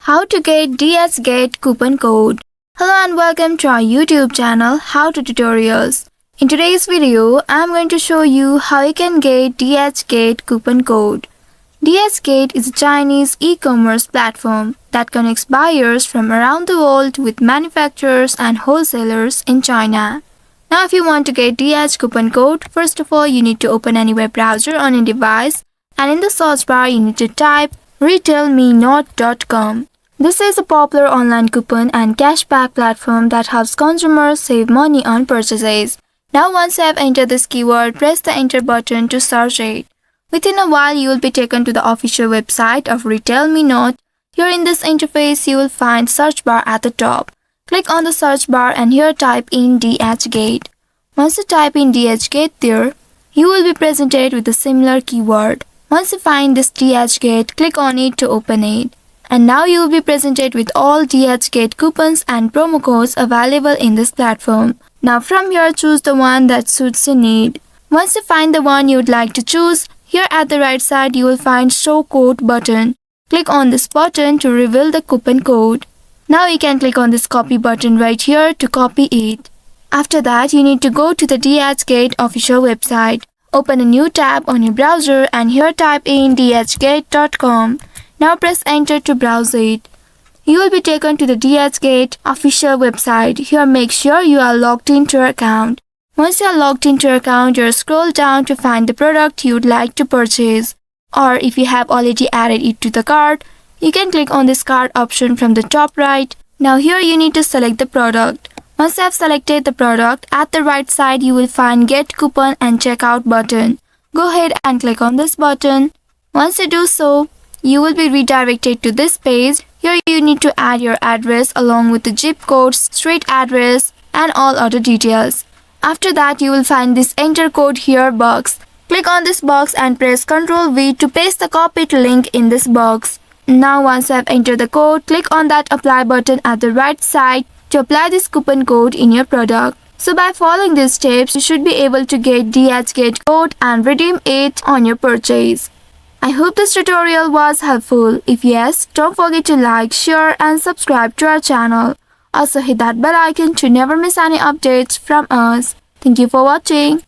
How to get DHgate coupon code. Hello and welcome to our YouTube channel How to Tutorials. In today's video, I'm going to show you how you can get DHgate coupon code. DHgate is a Chinese e-commerce platform that connects buyers from around the world with manufacturers and wholesalers in China. Now if you want to get DH coupon code, first of all you need to open any web browser on your device and in the search bar you need to type retailmenot.com. This is a popular online coupon and cashback platform that helps consumers save money on purchases. Now once you have entered this keyword, press the enter button to search it. Within a while, you will be taken to the official website of retailmenot. Here in this interface, you will find search bar at the top. Click on the search bar and here type in DHgate. Once you type in DHgate there, you will be presented with a similar keyword. Once you find this DHgate, click on it to open it. And now you will be presented with all DHgate coupons and promo codes available in this platform. Now from here, choose the one that suits your need. Once you find the one you would like to choose, here at the right side you will find Show Code button. Click on this button to reveal the coupon code. Now you can click on this copy button right here to copy it. After that, you need to go to the DHgate official website. Open a new tab on your browser and here type in dhgate.com. Now press enter to browse it. You will be taken to the DHgate official website. Here make sure you are logged into your account. Once you are logged into your account, you scroll down to find the product you would like to purchase. Or if you have already added it to the cart, you can click on this cart option from the top right. Now here you need to select the product. Once you have selected the product, at the right side you will find Get Coupon and Checkout button. Go ahead and click on this button. Once you do so, you will be redirected to this page. Here you need to add your address along with the zip code, street address and all other details. After that, you will find this enter code here box. Click on this box and press Ctrl V to paste the copied link in this box. Now once you have entered the code, click on that apply button at the right side to apply this coupon code in your product. So by following these steps, you should be able to get DHgate code and redeem it on your purchase. I hope this tutorial was helpful. If yes, don't forget to like, share and subscribe to our channel. Also hit that bell icon to never miss any updates from us. Thank you for watching.